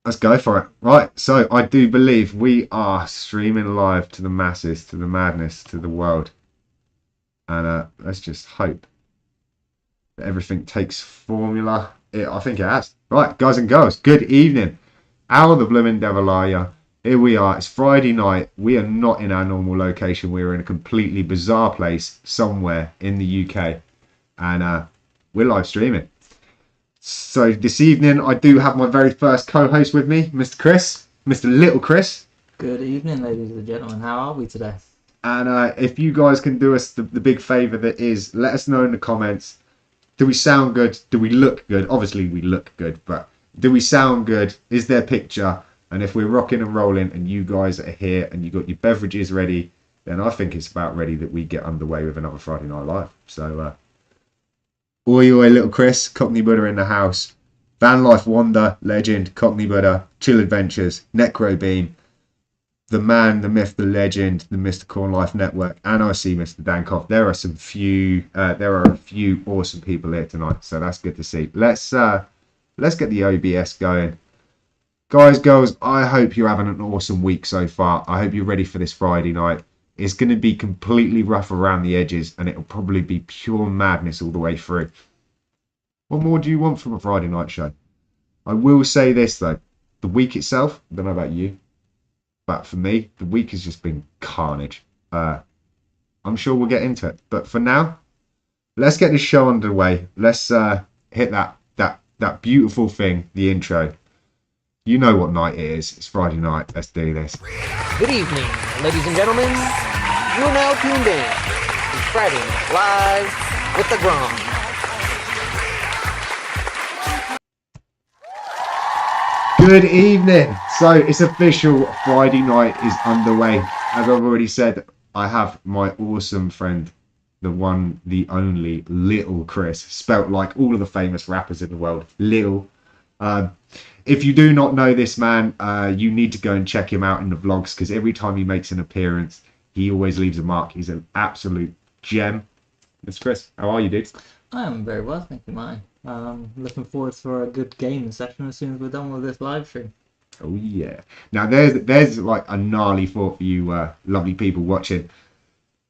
Let's go for it. Right, so I do believe we are streaming live to the masses, to the madness, to the world. And let's just hope that everything takes formula. I think it has. Right, guys and girls, good evening. How the blooming devil are you? Here we are. It's Friday night. We are not in our normal location. We are in a completely bizarre place somewhere in the UK. And we're live streaming. So this evening, I do have my very first co-host with me, Mr. Chris, Mr. Little Chris. Good evening, ladies and gentlemen. How are we today? And if you guys can do us the big favour that is, let us know in the comments. Do we sound good? Do we look good? Obviously, we look good, but do we sound good? Is there a picture? And if we're rocking and rolling and you guys are here and you got your beverages ready, then I think it's about ready that we get underway with another Friday Night Live. So, oi, oi, Little Chris, Cockney Buddha in the house. Van Life Wonder, Legend, Cockney Buddha, Chill Adventures, Necro Beam, the man, the myth, the legend, the Mr. Corn Life Network, and I see Mr. Dankoff. There are a few awesome people here tonight, so that's good to see. Let's get the OBS going. Guys, girls, I hope you're having an awesome week so far. I hope you're ready for this Friday night. It's going to be completely rough around the edges, and it'll probably be pure madness all the way through. What more do you want from a Friday night show? I will say this, though. The week itself, I don't know about you, but for me, the week has just been carnage. I'm sure we'll get into it. But for now, let's get this show underway. Let's hit that beautiful thing, the intro. You know what night it is. It's Friday night. Let's do this. Good evening, ladies and gentlemen. You are now tuned in to Friday Night Live with the Grom. Good evening. So it's official. Friday night is underway. As I've already said, I have my awesome friend, the one, the only, Little Chris, spelt like all of the famous rappers in the world. Little. If you do not know this man, you need to go and check him out in the vlogs because every time he makes an appearance, he always leaves a mark. He's an absolute gem. Mr. Chris, how are you, dude? I am very well, thank you, mate. Looking forward for a good gaming session as soon as we're done with this live stream. Oh yeah. Now there's like a gnarly thought for you lovely people watching.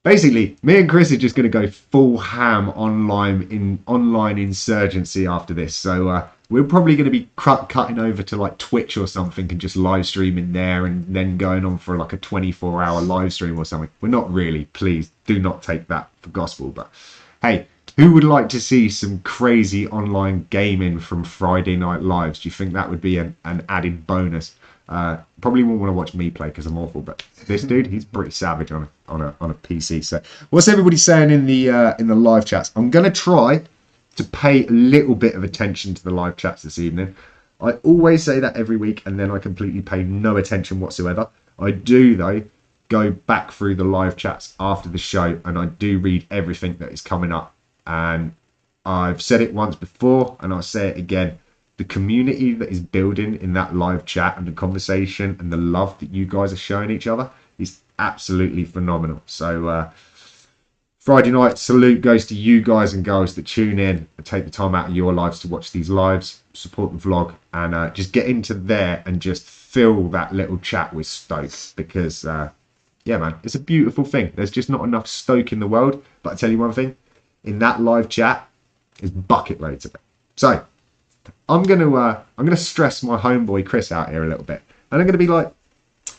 Basically, me and Chris are just going to go full ham online insurgency after this. So we're probably going to be cutting over to like Twitch or something and just live streaming there and then going on for like a 24-hour live stream or something. We're not really. Please do not take that for gospel. But hey, who would like to see some crazy online gaming from Friday Night Lives? Do you think that would be an added bonus? Probably won't want to watch me play because I'm awful, but this dude, he's pretty savage on a PC. So, what's everybody saying in the live chats? I'm gonna try to pay a little bit of attention to the live chats this evening. I always say that every week, and then I completely pay no attention whatsoever. I do though go back through the live chats after the show, and I do read everything that is coming up. And I've said it once before, and I'll say it again. The community that is building in that live chat and the conversation and the love that you guys are showing each other is absolutely phenomenal. So Friday night salute goes to you guys and girls that tune in and take the time out of your lives to watch these lives, support the vlog, and just get into there and just fill that little chat with stoke because yeah man, it's a beautiful thing. There's just not enough stoke in the world, but I tell you one thing, in that live chat is bucket loads of it. So I'm gonna stress my homeboy Chris out here a little bit, and I'm gonna be like,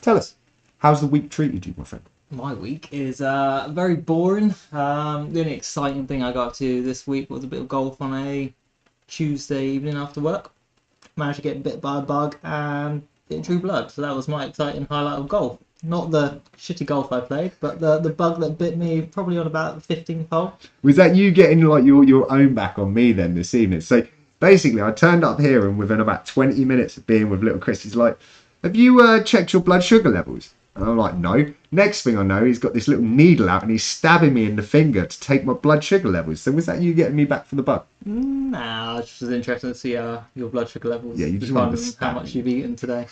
tell us, how's the week treated you, my friend? My week is very boring. The only exciting thing I got up to this week was a bit of golf on a Tuesday evening after work. Managed to get bit by a bug and get True Blood, so that was my exciting highlight of golf. Not the shitty golf I played, but the bug that bit me probably on about the 15th hole. Was that you getting like your own back on me then this evening? So basically, I turned up here and within about 20 minutes of being with Little Chris, he's like, have you checked your blood sugar levels? And I'm like, no. Next thing I know, he's got this little needle out and he's stabbing me in the finger to take my blood sugar levels. So was that you getting me back for the bug? Nah, it's just interesting to see your blood sugar levels. Yeah, you just wanted to how stab much me. you've eaten today.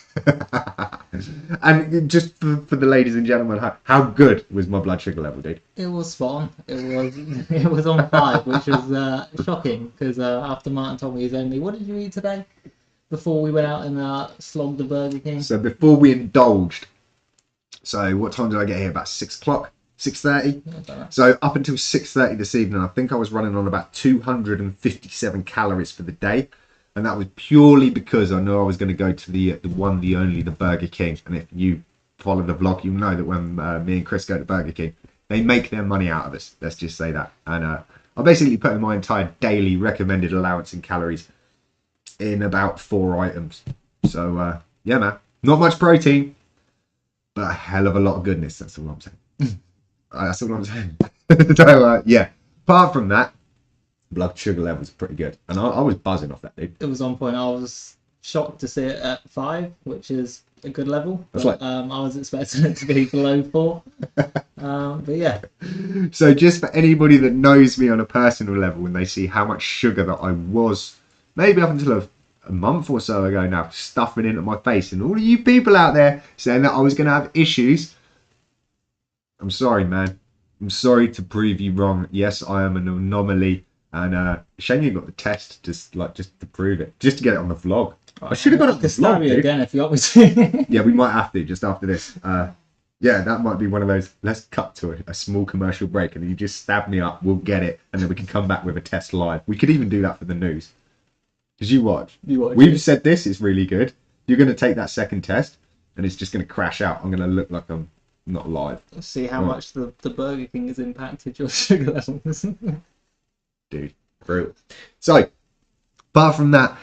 And just for the ladies and gentlemen, how good was my blood sugar level, dude? It was spot on. It was on 5, which was shocking because after Martin told me he's only, what did you eat today? before we went out and slogged the Burger King? So before we indulged, so what time did I get here? About 6 o'clock, 6:30. So up until 6:30 this evening, I think I was running on about 257 calories for the day, and that was purely because I knew I was going to go to the one, the only, the Burger King. And if you follow the vlog, you know that when me and Chris go to Burger King, they make their money out of us. Let's just say that. And I basically put in my entire daily recommended allowance in calories in about 4 items. So yeah, man, not much protein, but a hell of a lot of goodness. That's all I'm saying. That's all I'm saying. So yeah, apart from that, blood sugar levels are pretty good, and I was buzzing off that, dude. It was on point. I was shocked to see it at 5, which is a good level. That's But, like- I was expecting it to be below 4. But yeah, So just for anybody that knows me on a personal level, when they see how much sugar that I was, maybe up until a month or so ago now, stuffing into my face, and all of you people out there saying that I was going to have issues, I'm sorry, man. I'm sorry to prove you wrong. Yes, I am an anomaly, and shame you got the test just to prove it, just to get it on the vlog. I should have got it on the stab vlog, you dude. again if you want me to. Yeah, we might have to just after this. Yeah, that might be one of those. Let's cut to a small commercial break, and you just stab me up. We'll get it, and then we can come back with a test live. We could even do that for the news. Because you watch. We've said this is really good. You're going to take that second test, and it's just going to crash out. I'm going to look like I'm not live. See how much the Burger King has impacted your sugar levels. Dude, brutal. So, apart from that,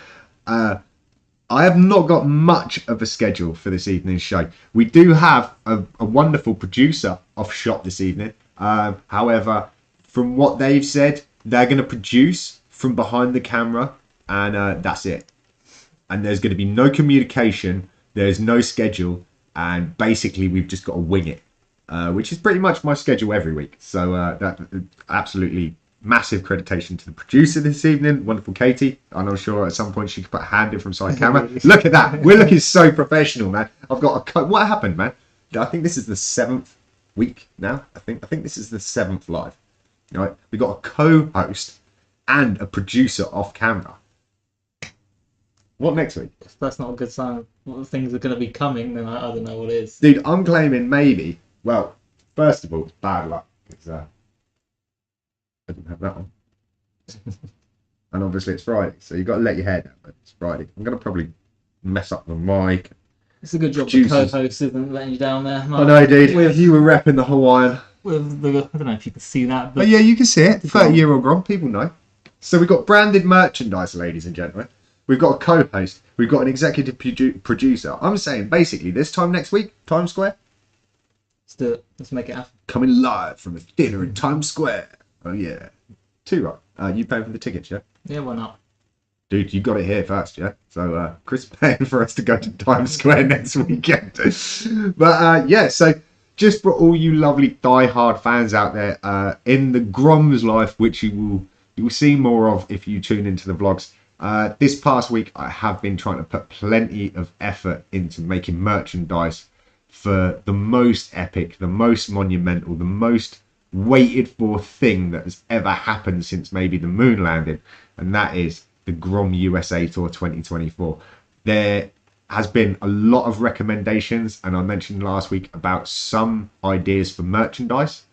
I have not got much of a schedule for this evening's show. We do have a wonderful producer off shop this evening. However, from what they've said, they're going to produce from behind the camera, and that's it. And there's going to be no communication. There's no schedule, and basically we've just got to wing it, which is pretty much my schedule every week. So that absolutely massive accreditation to the producer this evening, wonderful Katie. And I'm sure at some point she could put a hand in from side camera. Look at that. We're looking so professional, man. I've got what happened, man? I think this is the 7th week now. I think this is the 7th live. All right, we got a co-host and a producer off camera. What next week? If that's not a good sign of what things are going to be coming, then I don't know what is. Dude, I'm claiming maybe. Well, first of all, it's bad luck. It's I didn't have that one. And obviously it's Friday, so you've got to let your hair down. But it's Friday. I'm going to probably mess up the mic. It's a good job Producers. the co-host isn't letting you down there. I know, dude. You were repping the Hawaiian. With the, I don't know if you can see that, but But yeah, you can see it. 30-year-old Grom, people know. So we've got branded merchandise, ladies and gentlemen. We've got a co-host. We've got an executive producer. I'm saying, basically, this time next week, Times Square, let's do it. Let's make it happen. coming live from a dinner in Times Square. Oh, yeah. Too right. You paying for the tickets, yeah? Yeah, why not? Dude, you got it here first, yeah? So Chris paying for us to go to Times Square next weekend. But yeah, so just for all you lovely die-hard fans out there, in the Grom's life, which you will see more of if you tune into the vlogs, this past week I have been trying to put plenty of effort into making merchandise for the most epic, the most monumental, the most waited for thing that has ever happened since maybe the moon landing, and that is the Grom USA Tour 2024. There has been a lot of recommendations, and I mentioned last week about some ideas for merchandise.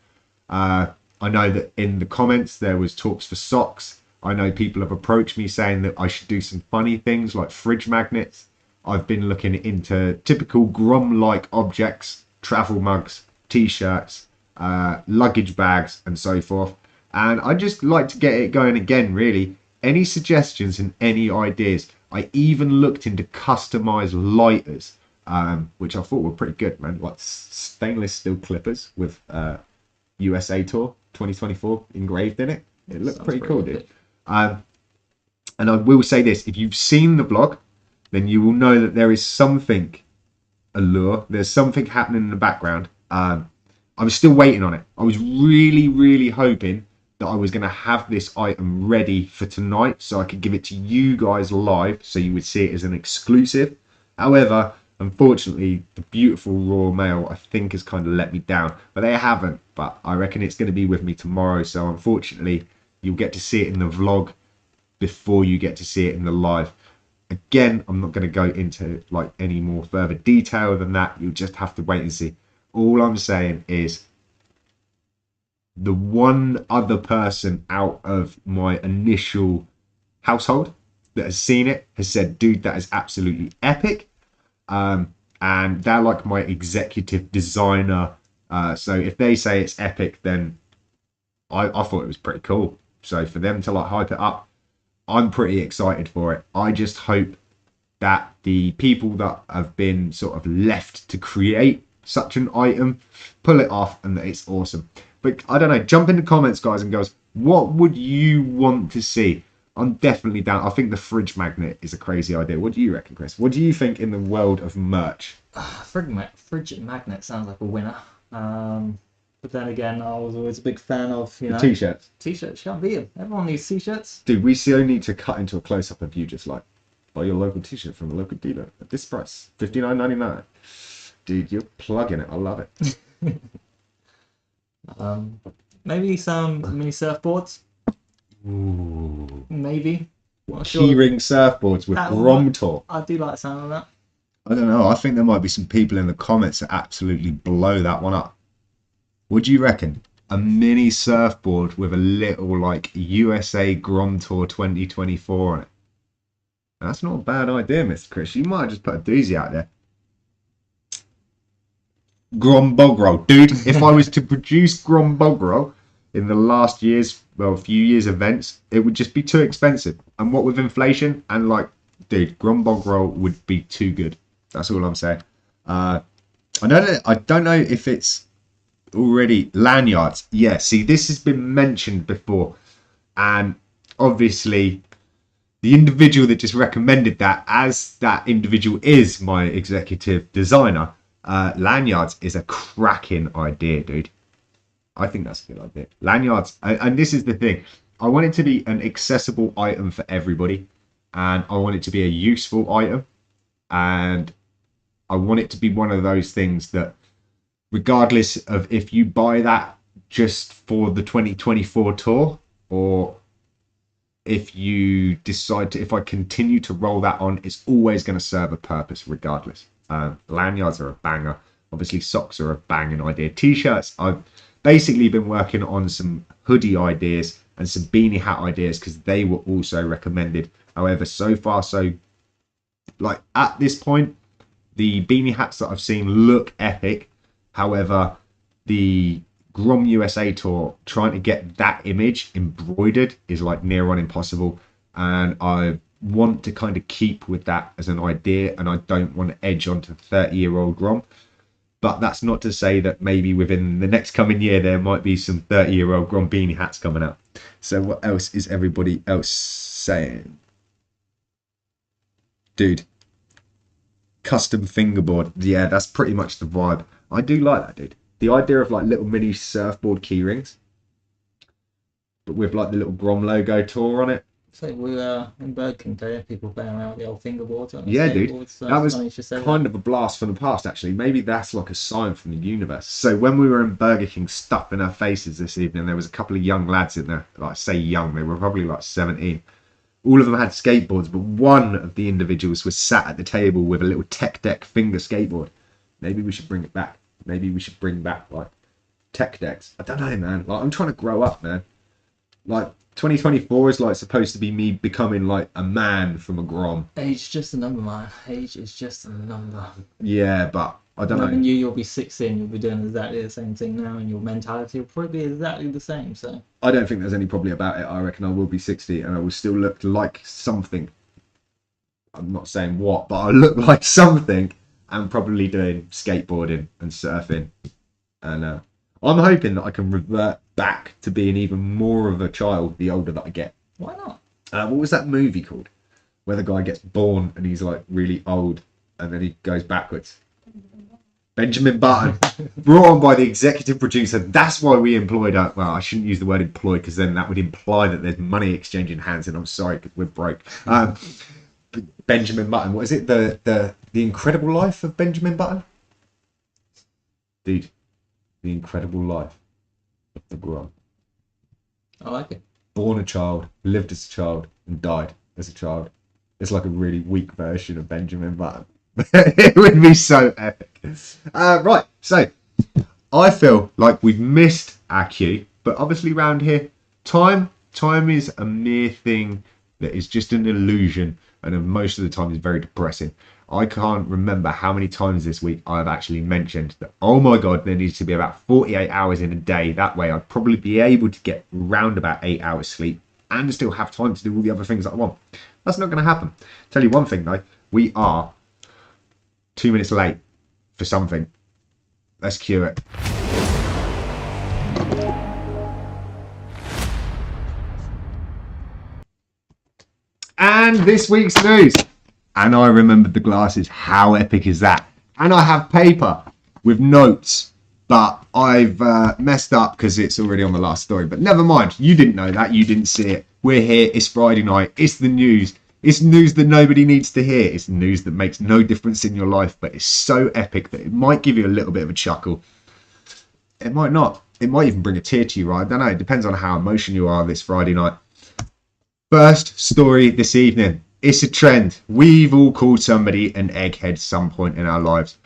I know that in the comments there was talks for socks. I know people have approached me saying that I should do some funny things like fridge magnets. I've been looking into typical Grom-like objects, travel mugs, t-shirts, luggage bags and so forth, and I'd just like to get it going again, really. Any suggestions and any ideas? I even looked into customized lighters, which I thought were pretty good, man, like stainless steel clippers with USA Tour 2024 engraved in it. It looked Sounds pretty cool, pretty dude. And I will say this, if you've seen the vlog, then you will know that there is something allure, there's something happening in the background. I'm still waiting on it. I was really hoping that I was going to have this item ready for tonight so I could give it to you guys live so you would see it as an exclusive. However, unfortunately, the beautiful Royal Mail, I think, has kind of let me down. But they haven't. But I reckon it's going to be with me tomorrow. So unfortunately, you'll get to see it in the vlog before you get to see it in the live. Again, I'm not going to go into like any more further detail than that. You'll just have to wait and see. All I'm saying is the one other person out of my initial household that has seen it has said, dude, that is absolutely epic. And they're like my executive designer. So if they say it's epic, then I thought it was pretty cool. So for them to like hype it up, I'm pretty excited for it. I just hope that the people that have been sort of left to create such an item pull it off and that it's awesome. But I don't know, jump in the comments, guys and girls. What would you want to see? I'm definitely down. I think the fridge magnet is a crazy idea. What do you reckon, Chris? What do you think in the world of merch? Fridge magnet sounds like a winner. But then again, I was always a big fan of, you know, T-shirts. T-shirts. You can't beat them. Everyone needs T-shirts. Dude, we still need to cut into a close-up of you just like, buy your local T-shirt from a local dealer at this price, $59.99. Dude, you're plugging it. I love it. Maybe some mini surfboards. Ooh. Maybe. Keyring surfboards with Grom tour. I do like the sound of that. I don't know. I think there might be some people in the comments that absolutely blow that one up. What do you reckon? A mini surfboard with a little like USA Grom Tour 2024 on it. That's not a bad idea, Mr. Chris. You might just put a doozy out there. Grom bog roll. Dude, if I was to produce Grom bog roll in the last few years events, it would just be too expensive. And what with inflation and like, dude, Grom bog roll would be too good. That's all I'm saying. I don't know if it's already lanyards. Yeah, see, this has been mentioned before, and obviously the individual that just recommended that, as that individual is my executive designer, lanyards is a cracking idea, dude. I think that's a good idea. Lanyards, and this is the thing, I want it to be an accessible item for everybody, and I want it to be a useful item, and I want it to be one of those things that, regardless of if you buy that just for the 2024 tour, or if you decide to, if I continue to roll that on, it's always going to serve a purpose regardless. Lanyards are a banger. Obviously socks are a banging idea. T-shirts, I've basically been working on some hoodie ideas and some beanie hat ideas because they were also recommended. However, so far, like at this point, the beanie hats that I've seen look epic. However, the Grom USA tour, trying to get that image embroidered is like near on impossible. And I want to kind of keep with that as an idea, and I don't want to edge onto 30-year-old Grom. But that's not to say that maybe within the next coming year, there might be some 30-year-old Grom beanie hats coming out. So what else is everybody else saying? Dude. Custom fingerboard. Yeah, that's pretty much the vibe. I do like that, dude. The idea of like little mini surfboard key rings, but with like the little Grom logo tour on it. So we were in Burger King today, people playing around with the old fingerboards. Yeah, dude. So that was kind of a blast from the past, actually. Maybe that's like a sign from the universe. So when we were in Burger King stuffing our faces this evening, there was a couple of young lads in there. Like, I say young, they were probably like 17. All of them had skateboards, but one of the individuals was sat at the table with a little tech deck finger skateboard. Maybe we should bring it back. Maybe we should bring back like tech decks. I don't know, man. Like, I'm trying to grow up, man. Like 2024 is like supposed to be me becoming like a man from a Grom. Age is just a number, man. Age is just a number. Yeah, but I don't know. You'll be 16, you'll be doing exactly the same thing now, and your mentality will probably be exactly the same. So I don't think there's any problem about it. I reckon I will be 60 and I will still look like something. I'm not saying what, but I look like something, and probably doing skateboarding and surfing. And I'm hoping that I can revert back to being even more of a child the older that I get. Why not? What was that movie called? Where the guy gets born and he's like really old and then he goes backwards. Benjamin Button. Brought on by the executive producer. That's why we employed well, I shouldn't use the word employed because then that would imply that there's money exchanging hands, and I'm sorry because we're broke. Benjamin Button. What is it? The Incredible Life of Benjamin Button? Dude. The Incredible Life of the Grom. I like it. Born a child, lived as a child, and died as a child. It's like a really weak version of Benjamin Button. It would be so epic. Right, so I feel like we've missed our cue, but obviously around here, time is a mere thing that is just an illusion, and most of the time is very depressing. I can't remember how many times this week I've actually mentioned that, oh my god, there needs to be about 48 hours in a day. That way I'd probably be able to get round about 8 hours sleep and still have time to do all the other things that I want. That's not going to happen. Tell you one thing though, we are 2 minutes late for something. Let's cue it. And this week's news. And I remembered the glasses. How epic is that? And I have paper with notes, but I've messed up because it's already on the last story. But never mind. You didn't know that. You didn't see it. We're here. It's Friday night. It's the news. It's news that nobody needs to hear. It's news that makes no difference in your life, but it's so epic that it might give you a little bit of a chuckle. It might not. It might even bring a tear to you, right? I don't know. It depends on how emotional you are this Friday night. First story this evening. It's a trend. We've all called somebody an egghead some point in our lives.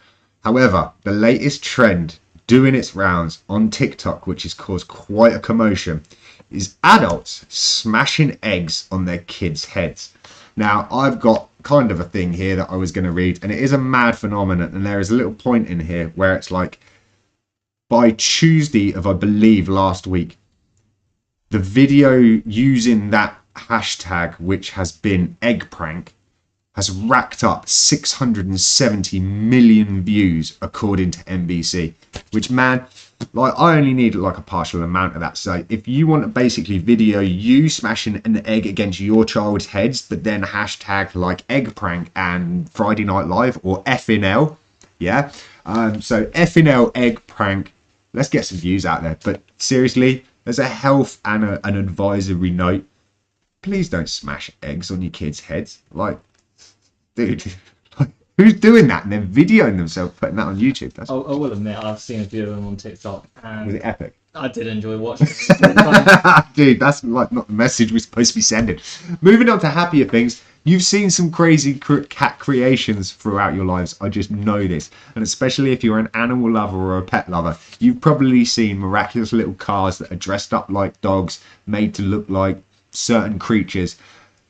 However, the latest trend doing its rounds on TikTok, which has caused quite a commotion, is adults smashing eggs on their kids' heads. Now, I've got kind of a thing here that I was going to read, and it is a mad phenomenon, and there is a little point in here where it's like, by Tuesday of, I believe, last week, the video using that hashtag, which has been egg prank, has racked up 670 million views according to NBC, which, man, like, I only need like a partial amount of that. So if you want to basically video you smashing an egg against your child's heads, but then hashtag like egg prank and Friday Night Live or FNL, yeah, so FNL egg prank, let's get some views out there. But seriously, there's a health and an advisory note. Please don't smash eggs on your kids' heads. Like, dude, like, who's doing that and then videoing themselves, putting that on YouTube? That's... I will admit, I've seen a few of them on TikTok, and Was it epic? I did enjoy watching it. Dude, that's like not the message we're supposed to be sending. Moving on to happier things. You've seen some crazy cat creations throughout your lives. I just know this. And especially if you're an animal lover or a pet lover, you've probably seen miraculous little cars that are dressed up like dogs, made to look like certain creatures.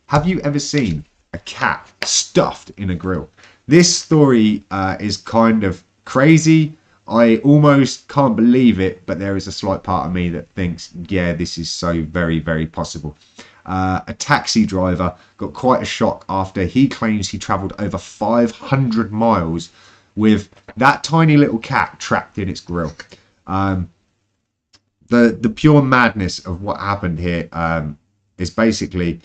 Have you ever seen a cat stuffed in a grill? This story is kind of crazy. I almost can't believe it, but there is a slight part of me that thinks, yeah, this is so very, very possible. A taxi driver got quite a shock after he claims he travelled over 500 miles with that tiny little cat trapped in its grill. The pure madness of what happened here is basically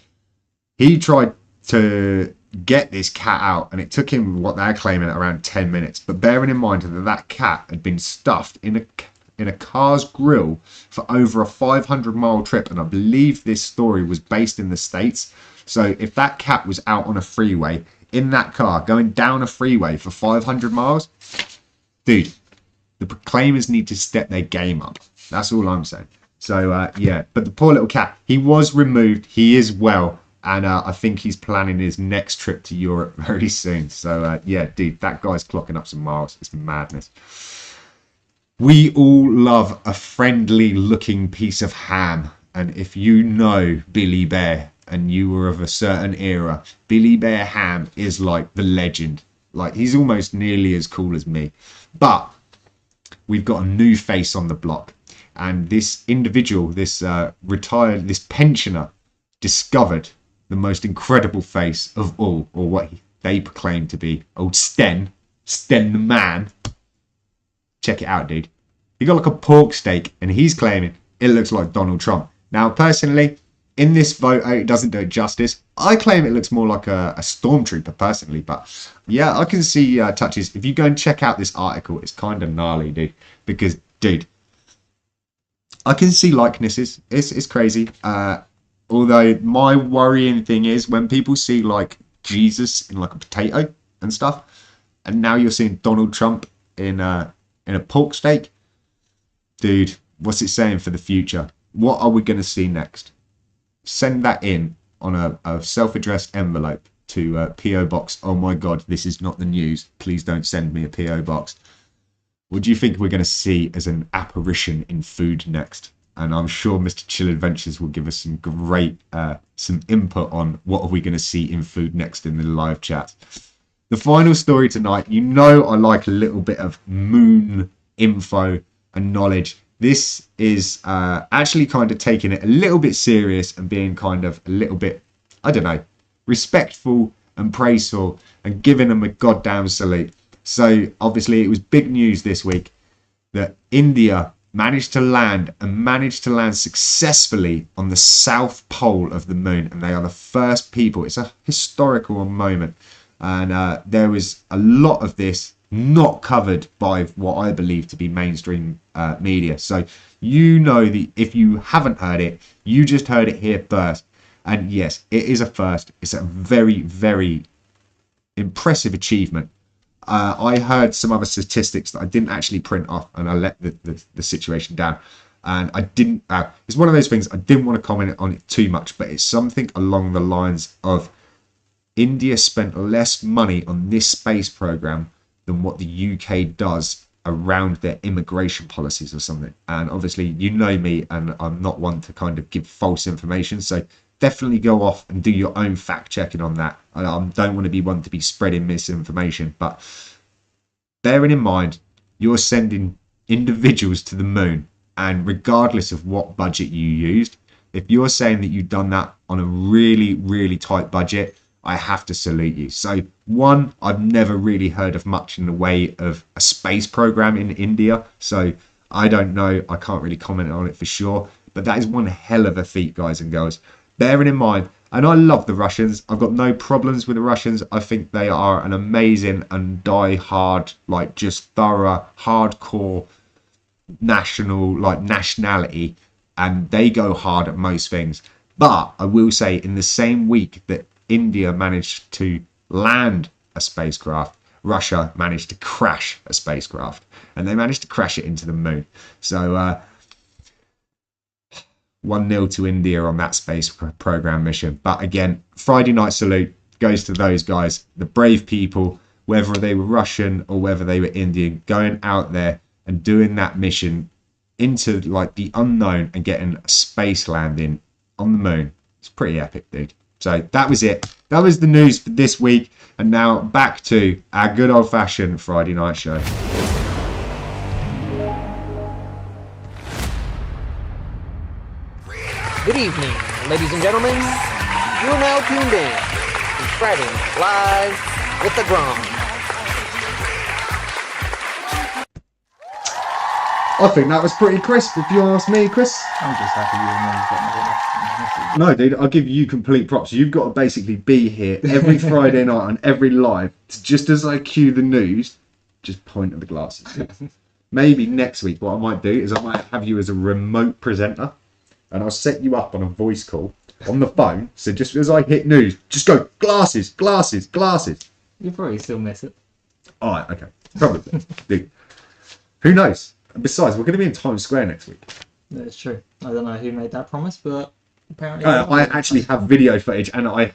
he tried to get this cat out, and it took him what they're claiming around 10 minutes. But bearing in mind that cat had been stuffed in a car's grill for over a 500-mile trip, and I believe this story was based in the States. So if that cat was out on a freeway in that car going down a freeway for 500 miles, dude, the proclaimers need to step their game up. That's all I'm saying. So yeah, but the poor little cat, he was removed. He is well, and I think he's planning his next trip to Europe very soon. So yeah, dude, that guy's clocking up some miles. It's madness. We all love a friendly looking piece of ham. And if you know Billy Bear and you were of a certain era, Billy Bear ham is like the legend. Like, he's almost nearly as cool as me. But we've got a new face on the block. And this individual, this pensioner, discovered the most incredible face of all, or what they proclaim to be old Sten the man. Check it out, dude. He got like a pork steak, and he's claiming it looks like Donald Trump. Now, personally, in this photo, it doesn't do it justice. I claim it looks more like a stormtrooper, personally. But yeah, I can see touches. If you go and check out this article, it's kind of gnarly, dude. Because, dude, I can see likenesses. It's crazy. Although my worrying thing is when people see like Jesus in like a potato and stuff, and now you're seeing Donald Trump in a pork steak, dude, what's it saying for the future? What are we going to see next? Send that in on a self-addressed envelope to PO Box. Oh my God, this is not the news. Please don't send me a PO Box. What do you think we're going to see as an apparition in food next? And I'm sure Mr. Chill Adventures will give us some great some input on what are we going to see in food next in the live chat. The final story tonight, you know I like a little bit of moon info and knowledge. This is actually kind of taking it a little bit serious and being kind of a little bit, I don't know, respectful and praiseful and giving them a goddamn salute. So obviously it was big news this week that India managed to land successfully on the south pole of the moon, and they are the first people. It's a historical moment, and there was a lot of this not covered by what I believe to be mainstream media. So you know, if you haven't heard it, you just heard it here first. And yes, it is a first. It's a very, very impressive achievement. I heard some other statistics that I didn't actually print off, and I let the situation down. And I didn't. It's one of those things I didn't want to comment on it too much, but it's something along the lines of India spent less money on this space program than what the UK does around their immigration policies or something. And obviously, you know me, and I'm not one to kind of give false information. So definitely go off and do your own fact checking on that. I don't want to be one to be spreading misinformation, but bearing in mind, you're sending individuals to the moon, and regardless of what budget you used, if you're saying that you've done that on a really, really tight budget, I have to salute you. So one, I've never really heard of much in the way of a space program in India. So I don't know. I can't really comment on it for sure. But that is one hell of a feat, guys and girls. Bearing in mind, and I love the Russians. I've got no problems with the Russians. I think they are an amazing and die-hard, like just thorough, hardcore nationality. And they go hard at most things. But I will say, in the same week that India managed to land a spacecraft, Russia managed to crash a spacecraft, and they managed to crash it into the moon. So 1-0 to India on that space program mission. But again, Friday night salute goes to those guys, the brave people, whether they were Russian or whether they were Indian, going out there and doing that mission into like the unknown and getting a space landing on the moon. It's pretty epic, dude. So that was it. That was the news for this week. And now back to our good old-fashioned Friday night show. Good evening, ladies and gentlemen. You are now tuned in to Friday Night Live with the Grom. I think that was pretty crisp, if you ask me, Chris. I'm just happy you and No, dude, I'll give you complete props. You've got to basically be here every Friday night on every live. Just as I cue the news, just point at the glasses. Maybe next week, what I might do is I might have you as a remote presenter, and I'll set you up on a voice call on the phone. So just as I hit news, just go glasses, glasses, glasses. You'll probably still miss it. All right, okay, probably. Dude, who knows? And besides, we're going to be in Times Square next week. That's true. I don't know who made that promise, but apparently... I actually have video footage, and I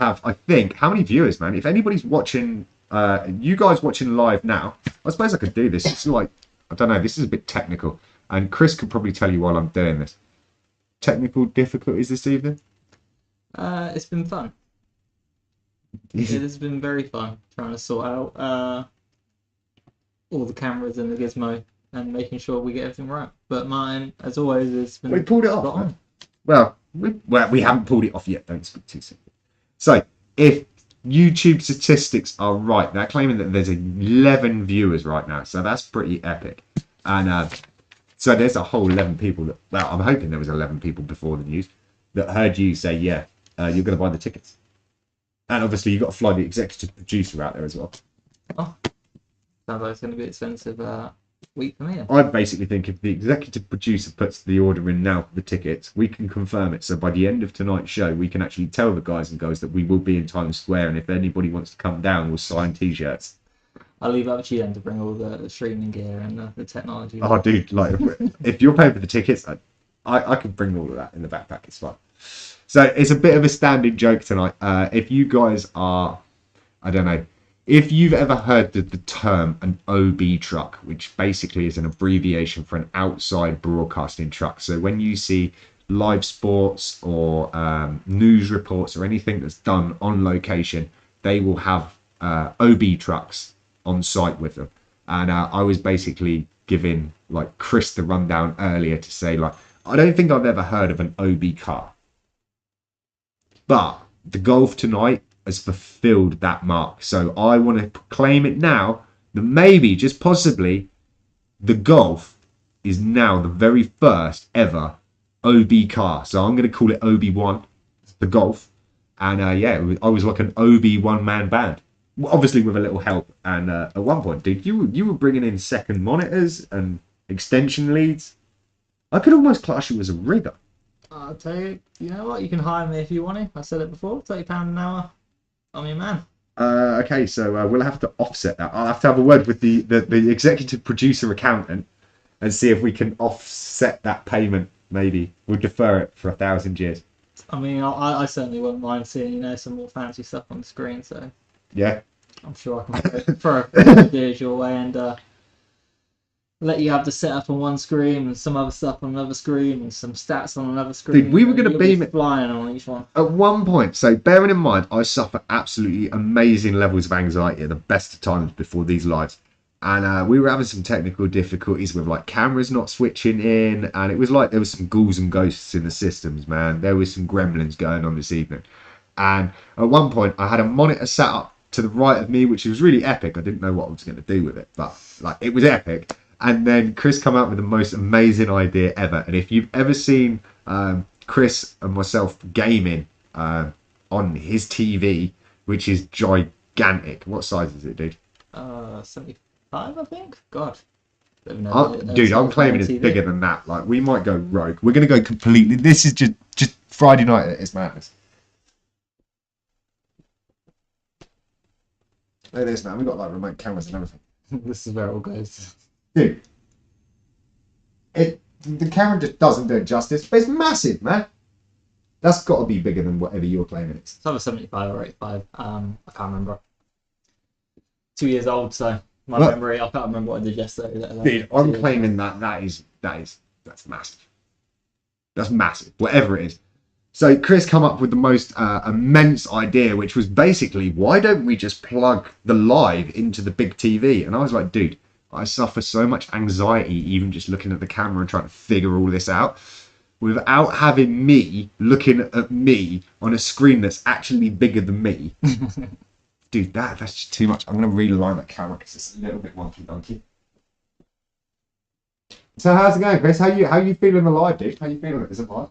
think, how many viewers, man? If anybody's watching, you guys watching live now, I suppose I could do this. It's like, I don't know, this is a bit technical, and Chris could probably tell you while I'm doing this. Technical difficulties this evening? It's been fun. It has been very fun trying to sort out all the cameras and the gizmo and making sure we get everything right. But mine, as always, has been... We pulled it off, man. Well, we haven't pulled it off yet. Don't speak too soon. So, if YouTube statistics are right, they're claiming that there's 11 viewers right now. So that's pretty epic. And so there's a whole 11 people that... Well, I'm hoping there was 11 people before the news that heard you say, yeah, you're going to buy the tickets. And obviously, you've got to fly the executive producer out there as well. Oh, sounds like it's going to be expensive week for me. I basically think if the executive producer puts the order in now for the tickets, we can confirm it. So by the end of tonight's show, we can actually tell the guys and girls that we will be in Times Square, and if anybody wants to come down, we'll sign T-shirts. I'll leave up to you then to bring all the streaming gear and the technology. Oh, dude, like if you're paying for the tickets, I can bring all of that in the backpack. It's fine. So it's a bit of a standing joke tonight. If you guys are I don't know. If you've ever heard the term an OB truck, which basically is an abbreviation for an outside broadcasting truck. So when you see live sports or news reports or anything that's done on location, they will have OB trucks on site with them. And I was basically giving like Chris the rundown earlier to say, like, I don't think I've ever heard of an OB car. But the Golf tonight has fulfilled that mark. So I want to proclaim it now that maybe, just possibly, the Golf is now the very first ever OB car. So I'm going to call it OB1, the Golf. And I was like an OB one-man band. Obviously with a little help. And at one point, dude, you were bringing in second monitors and extension leads. I could almost class you as a rigger. I'll tell you, you know what? You can hire me if you want to. I said it before, £30 an hour. I'm your man. Okay, so we'll have to offset that. I'll have to have a word with the executive producer accountant and see if we can offset that payment. Maybe we'll defer it for 1,000 years. I mean, I certainly wouldn't mind seeing some more fancy stuff on the screen. So yeah, I'm sure I can throw a few ideas your way and let you have the setup on one screen and some other stuff on another screen and some stats on another screen. Dude, we were going to beam it flying on each one. at one point. So bearing in mind, I suffer absolutely amazing levels of anxiety at the best of times before these lives. And we were having some technical difficulties with like cameras not switching in. And it was like there was some ghouls and ghosts in the systems, man. There was some gremlins going on this evening. And at one point, I had a monitor set up to the right of me, which was really epic. I didn't know what I was going to do with it, but like it was epic. And then Chris come out with the most amazing idea ever. And if you've ever seen Chris and myself gaming on his TV, which is gigantic. What size is it, dude? 75, I think. God. Dude, I'm claiming it's bigger than that. Like, we might go rogue. We're going to go completely. This is just Friday night at It's Madness. Look at this, man. We've got like remote cameras and everything. This is where it all goes. Dude, the camera just doesn't do it justice, but it's massive, man. That's got to be bigger than whatever you're claiming it's. It's either 75 or 85. I can't remember. 2 years old, so my memory, I can't remember what I did yesterday. Dude, I'm claiming that's massive. That's massive, whatever it is. So Chris come up with the most immense idea, which was basically, why don't we just plug the live into the big TV? And I was like, dude, I suffer so much anxiety even just looking at the camera and trying to figure all this out without having me looking at me on a screen that's actually bigger than me. Dude, that's just too much. I'm going to realign that camera because it's a little bit wonky donkey. So how's it going, Chris? How you feeling alive, dude? How you feeling at this live?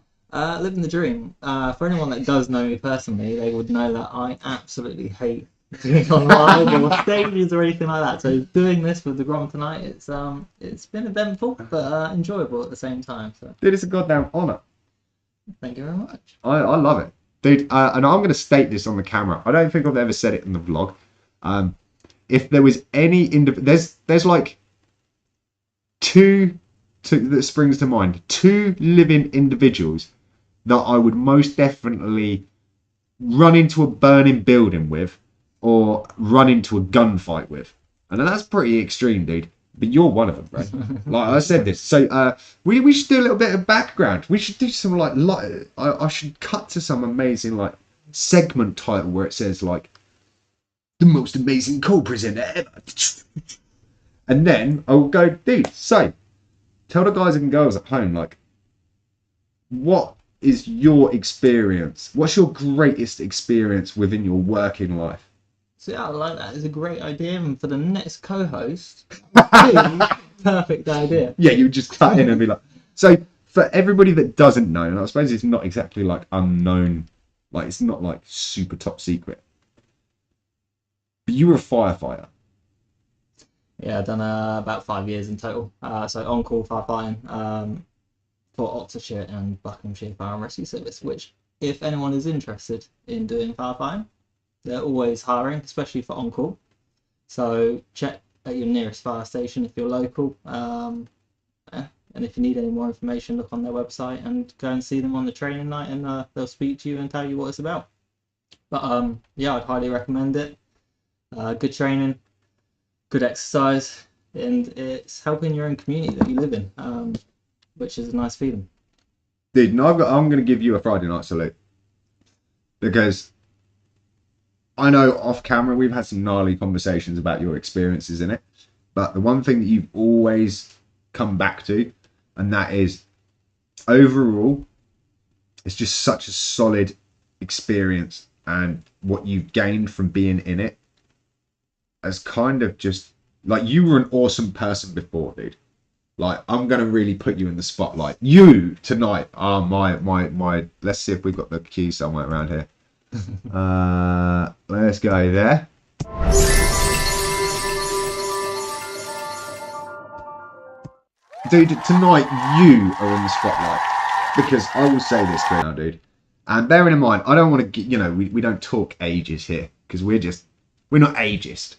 Living the dream. For anyone that does know me personally, they would know that I absolutely hate doing on live or stages or anything like that. So doing this with the Grom tonight, it's been eventful but enjoyable at the same time. So Dude, it's a goddamn honour. Thank you very much. I love it, dude. And I'm going to state this on the camera. I don't think I've ever said it in the vlog. If there was any there's like two that springs to mind. Two living individuals that I would most definitely run into a burning building with or run into a gunfight with. And that's pretty extreme, dude. But you're one of them, bro. Like I said this. So we should do a little bit of background. We should do some like I should cut to some amazing like segment title where it says like the most amazing co-presenter ever. And then I'll go, dude, so tell the guys and girls at home, like, what is your experience? What's your greatest experience within your working life? So yeah, I like that. It's a great idea, and for the next co-host, perfect idea. Yeah, you just cut in and be like, so for everybody that doesn't know, and I suppose it's not exactly like unknown, like it's not like super top secret, but you were a firefighter. Yeah, I've done about 5 years in total. So on-call firefighting for Oxfordshire and Buckinghamshire Fire and Rescue Service, which if anyone is interested in doing firefighting, they're always hiring, especially for on-call. So check at your nearest fire station if you're local. And if you need any more information, look on their website and go and see them on the training night, and they'll speak to you and tell you what it's about. But yeah, I'd highly recommend it. good training, good exercise, and it's helping your own community that you live in, which is a nice feeling. Dude, no, I'm going to give you a Friday night salute. Because I know off camera we've had some gnarly conversations about your experiences in it. But the one thing that you've always come back to, and that is overall, it's just such a solid experience, and what you've gained from being in it as kind of just like, you were an awesome person before, dude. Like, I'm gonna really put you in the spotlight. You tonight are my. Let's see if we've got the key somewhere around here. Let's go there. Dude, tonight you are in the spotlight, because I will say this now, dude. And bearing in mind, I don't want to get, you know, we don't talk ages here, because we're not ageist.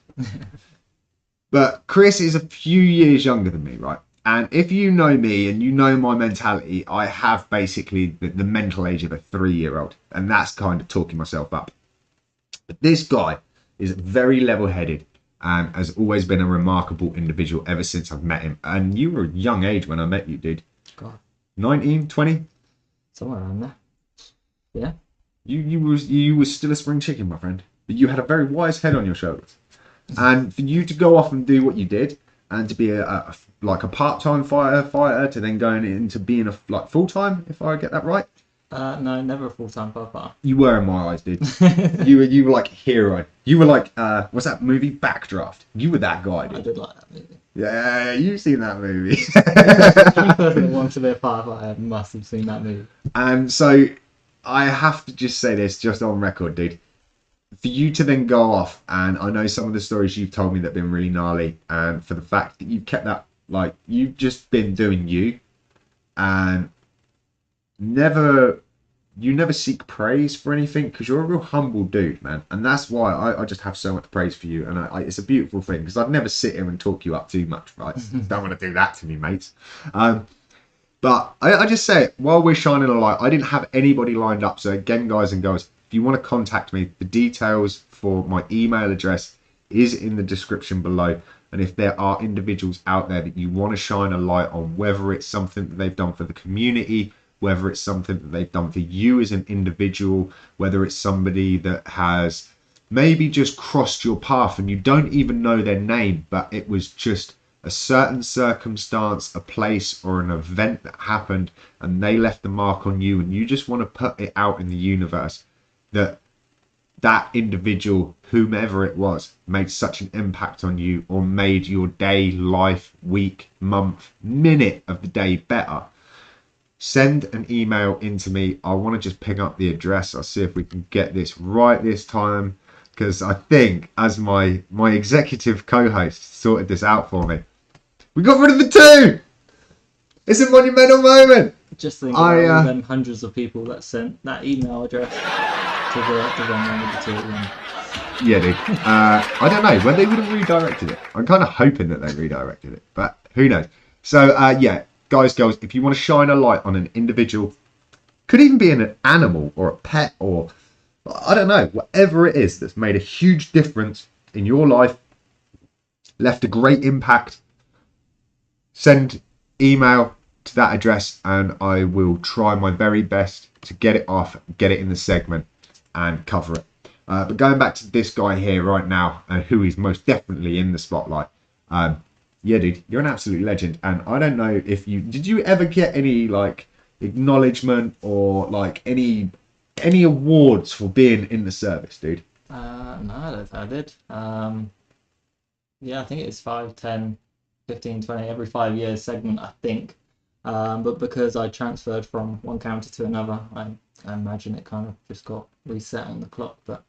But Chris is a few years younger than me, right? And if you know me and you know my mentality, I have basically the mental age of a 3-year-old. And that's kind of talking myself up. But this guy is very level-headed and has always been a remarkable individual ever since I've met him. And you were a young age when I met you, dude. God. 19, 20? Somewhere around there. Yeah. You were still a spring chicken, my friend. But you had a very wise head on your shoulders. And for you to go off and do what you did, and to be a part-time firefighter, to then going into being a full-time, if I get that right. No, never a full-time firefighter. You were in my eyes, dude. you were like a hero. You were like what's that movie? Backdraft. You were that guy, dude. I did like that movie. Yeah, you've seen that movie. Any person that wants to be a firefighter must have seen that movie. And so I have to just say this, just on record, dude. For you to then go off, and I know some of the stories you've told me that have been really gnarly, and for the fact that you've kept that, like, you've just been doing you, and you never seek praise for anything, because you're a real humble dude, man. And that's why I just have so much praise for you, and it's a beautiful thing, because I'd never sit here and talk you up too much, right? Don't want to do that to me, mates. But I just say it, while we're shining a light, I didn't have anybody lined up. So again, guys and girls, if you want to contact me, the details for my email address is in the description below. And if there are individuals out there that you want to shine a light on, whether it's something that they've done for the community, whether it's something that they've done for you as an individual, whether it's somebody that has maybe just crossed your path and you don't even know their name, but it was just a certain circumstance, a place, or an event that happened, and they left the mark on you, and you just want to put it out in the universe that individual, whomever it was, made such an impact on you, or made your day, life, week, month, minute of the day better, send an email into me. I want to just pick up the address. I'll see if we can get this right this time, because I think, as my executive co-host sorted this out for me, we got rid of the 2! It's a monumental moment! Just think about all them hundreds of people that sent that email address to the wrong one with the 2 at the end. Yeah, dude. I don't know when they would have redirected it. I'm kind of hoping that they redirected it, but who knows? So, yeah, guys, girls, if you want to shine a light on an individual, could even be an animal or a pet, or I don't know, whatever it is that's made a huge difference in your life, left a great impact, send email to that address, and I will try my very best to get it off, get it in the segment, and cover it. But going back to this guy here right now, and who is most definitely in the spotlight. Yeah, dude, you're an absolute legend. And I don't know if did you ever get any like acknowledgement or like any awards for being in the service, dude? No, I don't think I did. Yeah, I think it's 5, 10, 15, 20, every 5 years segment, I think. But because I transferred from one county to another, I imagine it kind of just got reset on the clock. But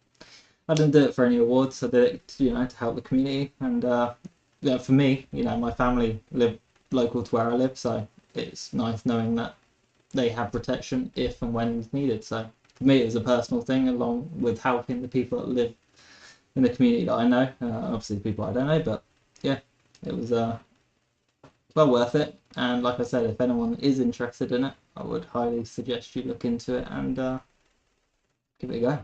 I didn't do it for any awards. I did it, to help the community. And yeah, for me, my family live local to where I live, so it's nice knowing that they have protection if and when it's needed. So for me, it's a personal thing, along with helping the people that live in the community that I know. Obviously, the people I don't know, but yeah, it was well worth it. And like I said, if anyone is interested in it, I would highly suggest you look into it and give it a go.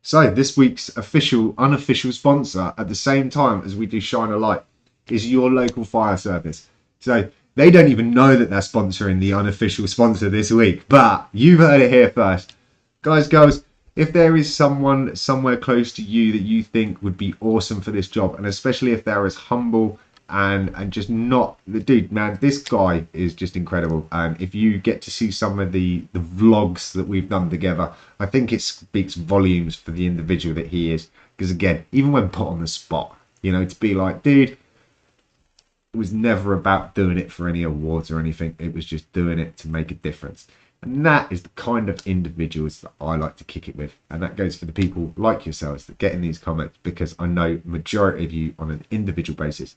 So this week's unofficial sponsor at the same time as we do Shine a Light is your local fire service. So they don't even know that they're sponsoring the unofficial sponsor this week, but you've heard it here first. Guys, girls, if there is someone somewhere close to you that you think would be awesome for this job, and especially if they're as humble and just not the dude, man, this guy is just incredible. And if you get to see some of the vlogs that we've done together, I think it speaks volumes for the individual that he is. Because again, even when put on the spot, you know, to be like, dude, it was never about doing it for any awards or anything. It was just doing it to make a difference. And that is the kind of individuals that I like to kick it with. And that goes for the people like yourselves that get in these comments, because I know majority of you on an individual basis,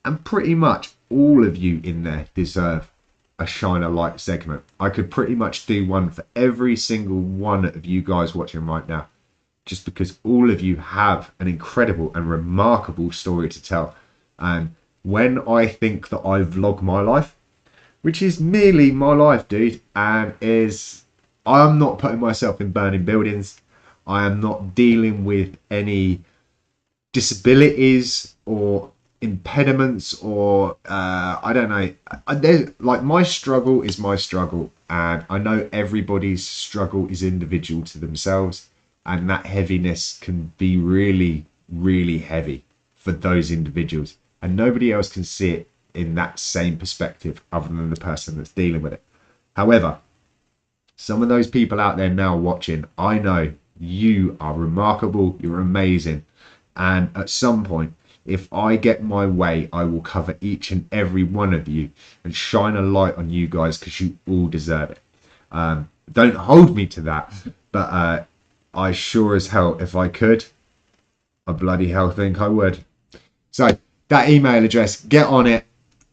and pretty much all of you in there deserve a Shine a Light segment. I could pretty much do one for every single one of you guys watching right now, just because all of you have an incredible and remarkable story to tell. And when I think that I vlog my life, which is merely my life, dude, and I'm not putting myself in burning buildings. I am not dealing with any disabilities or impediments or I don't know. Like, my struggle is my struggle, and I know everybody's struggle is individual to themselves, and that heaviness can be really, really heavy for those individuals, and nobody else can see it in that same perspective other than the person that's dealing with it. However, some of those people out there now watching, I know you are remarkable, you're amazing, and at some point, if I get my way, I will cover each and every one of you and shine a light on you guys, because you all deserve it. Don't hold me to that, but I sure as hell, if I could, I bloody hell think I would. So that email address, get on it.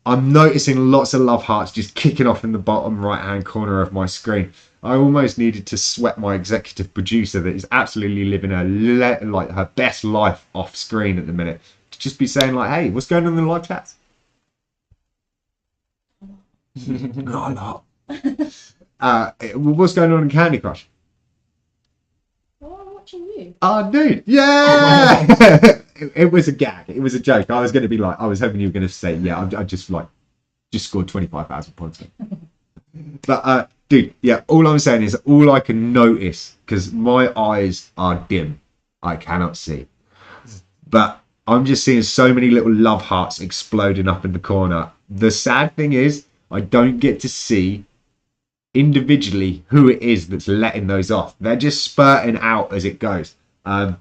I'm noticing lots of love hearts just kicking off in the bottom right hand corner of my screen. I almost needed to sweat my executive producer that is absolutely living her best life off screen at the minute, to just be saying like, hey, what's going on in the live chats? Not a lot. What's going on in Candy Crush? Oh, I'm watching you. Oh, dude, yeah. It was a gag. It was a joke. I was going to be like, I was hoping you were going to say, yeah, I just scored 25,000 points. But dude, yeah, all I'm saying is all I can notice, because my eyes are dim, I cannot see, but I'm just seeing so many little love hearts exploding up in the corner. The sad thing is I don't get to see individually who it is that's letting those off. They're just spurting out as it goes. And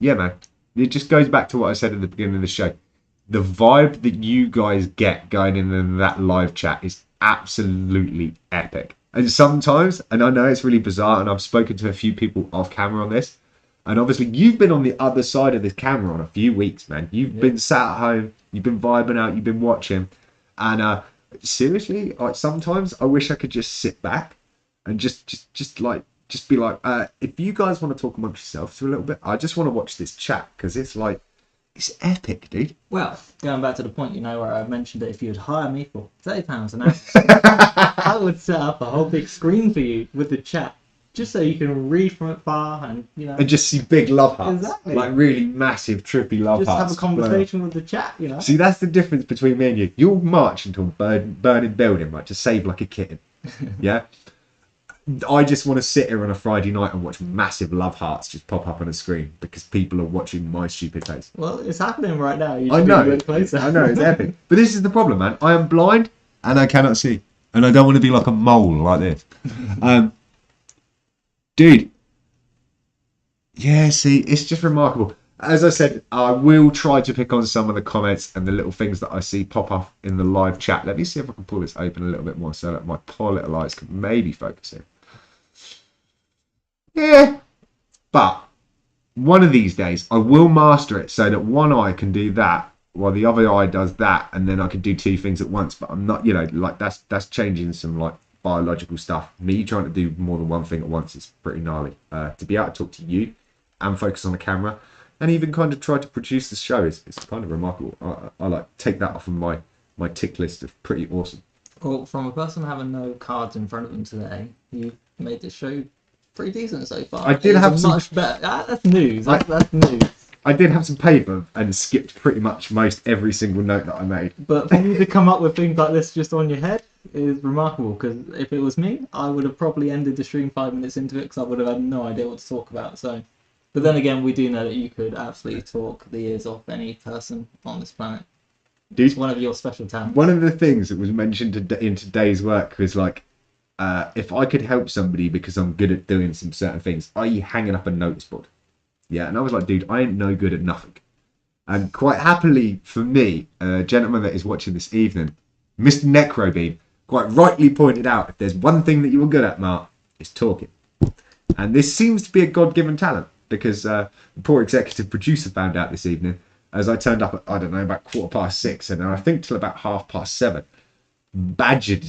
yeah, man, it just goes back to what I said at the beginning of the show. The vibe that you guys get going in that live chat is absolutely epic. And sometimes, and I know it's really bizarre, and I've spoken to a few people off camera on this, and obviously you've been on the other side of this camera on a few weeks, man. You've been sat at home, you've been vibing out, you've been watching, and seriously, like, sometimes I wish I could just sit back and just be like, if you guys want to talk amongst yourselves for a little bit, I just want to watch this chat, because it's like, it's epic, dude. Well, going back to the point, where I mentioned that if you'd hire me for £30 an hour, I would set up a whole big screen for you with the chat, just so you can read from it far, and and just see big love hearts, exactly, like really massive, trippy love just hearts. have a conversation with the chat, See, that's the difference between me and you. You'll march into a burning building, right, to save like a kitten. Yeah. I just want to sit here on a Friday night and watch massive love hearts just pop up on a screen because people are watching my stupid face. Well, it's happening right now. I know, it's epic. But this is the problem, man. I am blind and I cannot see. And I don't want to be like a mole like this. Dude. Yeah, see, it's just remarkable. As I said, I will try to pick on some of the comments and the little things that I see pop up in the live chat. Let me see if I can pull this open a little bit more so that my poor little eyes can maybe focus in. Yeah, but one of these days I will master it so that one eye can do that while the other eye does that, and then I can do two things at once. But I'm not, like that's changing some like biological stuff. Me trying to do more than one thing at once is pretty gnarly. To be able to talk to you and focus on the camera and even kind of try to produce the show is kind of remarkable. I like take that off of my tick list of pretty awesome. Well, from a person having no cards in front of them today, you made this show pretty decent so far. I did It's have a some- much better. That's news. That's news. I did have some paper and skipped pretty much most every single note that I made. But for you to come up with things like this just on your head is remarkable. Because if it was me, I would have probably ended the stream 5 minutes into it because I would have had no idea what to talk about. So, but then again, we do know that you could absolutely talk the ears off any person on this planet. Dude, It's one of your special talents. one of the things that was mentioned in today's work was like, if I could help somebody because I'm good at doing some certain things, i.e. hanging up a notice board. Yeah, and I was like, dude, I ain't no good at nothing. And quite happily for me, a gentleman that is watching this evening, Mr. Necrobean, quite rightly pointed out, if there's one thing that you were good at, Mark, it's talking. And this seems to be a God-given talent, because the poor executive producer found out this evening, as I turned up at, I don't know, about 6:15, and I think till about 7:30. Badgered,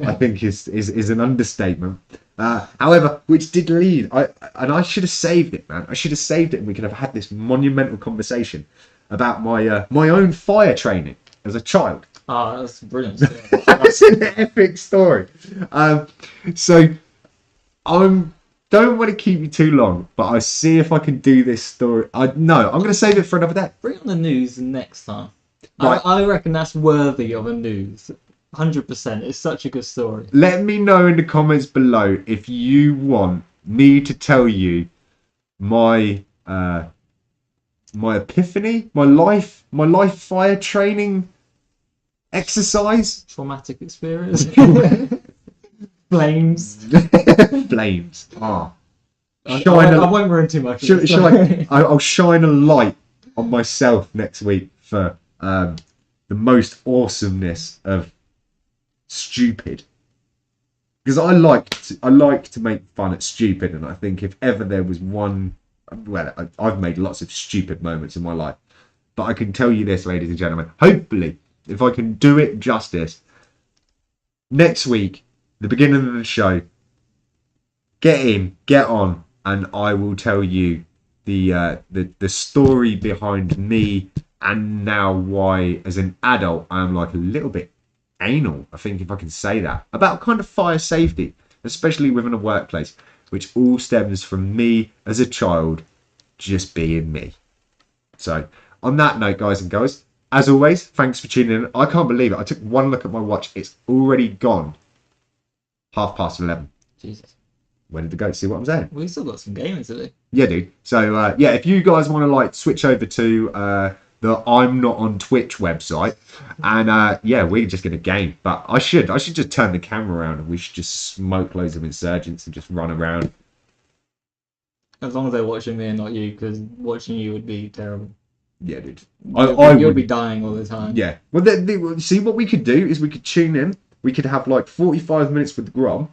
I think is an understatement. However, which did lead, I should have saved it, man. I should have saved it, and we could have had this monumental conversation about my own fire training as a child. Oh, that's brilliant. That's an epic story. So don't want to keep you too long, but I see if I can do this story. I'm going to save it for another day. Bring on the news next time. Right. I reckon that's worthy of a news. 100%. It's such a good story. Let me know in the comments below if you want me to tell you my my epiphany, my life fire training exercise. Traumatic experience. Flames. Flames. Ah. I Shine won't ruin too much. I'll shine a light on myself next week for the most awesomeness of stupid, because I like to make fun at stupid, and I think if ever there was one, well, I've made lots of stupid moments in my life, but I can tell you this, ladies and gentlemen, hopefully if I can do it justice, next week, the beginning of the show, get on, and I will tell you the story behind me, and now why as an adult I am like a little bit anal, I think, if I can say that, about kind of fire safety, especially within a workplace, which all stems from me as a child just being me. So on that note, guys and girls, as always, thanks for tuning in. I can't believe it, I took one look at my watch, it's already gone 11:30. Jesus. Where did it go? See what I'm saying? We still got some gaming to do. Yeah, dude. So yeah, if you guys want to like switch over to the I'm Not on Twitch website, and yeah, we're just gonna game. But I should just turn the camera around, and we should just smoke loads of insurgents and just run around. As long as they're watching me and not you, because watching you would be terrible. Yeah, dude. You'll be dying all the time. Yeah. Well, see, what we could do is we could tune in. We could have like 45 minutes with Grom,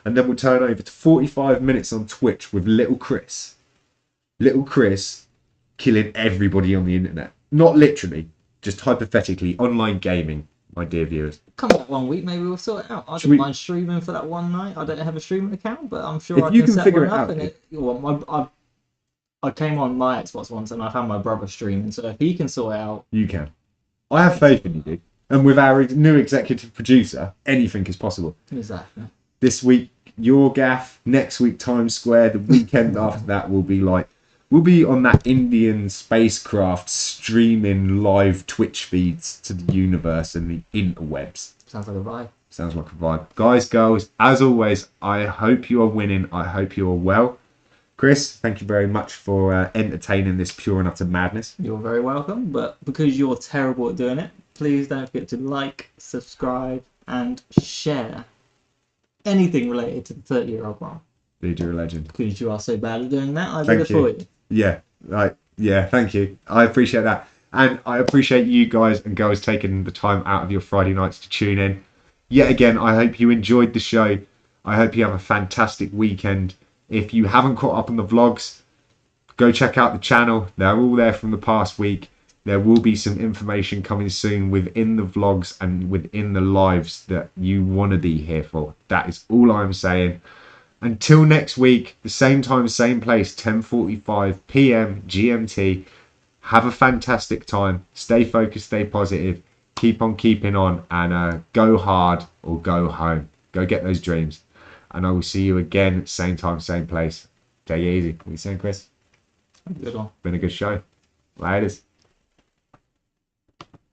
and then we'll turn over to 45 minutes on Twitch with Little Chris. Little Chris killing everybody on the internet. Not literally, just hypothetically, online gaming, my dear viewers. Come back one week, maybe we'll sort it out. I don't mind streaming for that one night. I don't have a streaming account, but I'm sure If I you can can set figure one it up. out, I came on my Xbox once and I found my brother streaming, so if he can sort it out. You can. I have faith in you, dude. And with our new executive producer, anything is possible. Exactly. This week, your gaff. Next week, Times Square. The weekend after that will be like, we'll be on that Indian spacecraft streaming live Twitch feeds to the universe and the interwebs. Sounds like a vibe. Sounds like a vibe. Guys, girls, as always, I hope you are winning. I hope you are well. Chris, thank you very much for entertaining this pure and utter madness. You're very welcome, but because you're terrible at doing it, please don't forget to like, subscribe, and share anything related to the 30-year-old Grom. Dude, you're a legend. Because you are so bad at doing that, I Thank did it you. for you. Yeah, right. Yeah, thank you. I appreciate that. And I appreciate you guys and girls taking the time out of your Friday nights to tune in. Yet again, I hope you enjoyed the show. I hope you have a fantastic weekend. If you haven't caught up on the vlogs, go check out the channel. They're all there from the past week. There will be some information coming soon within the vlogs and within the lives that you want to be here for. That is all I'm saying. Until next week, the same time, same place, 10:45 p.m. GMT. Have a fantastic time. Stay focused, stay positive. Keep on keeping on, and go hard or go home. Go get those dreams. and I will see you again, same time, same place. Take it easy. What are you saying, Chris? Good one. Been a good show. Laters.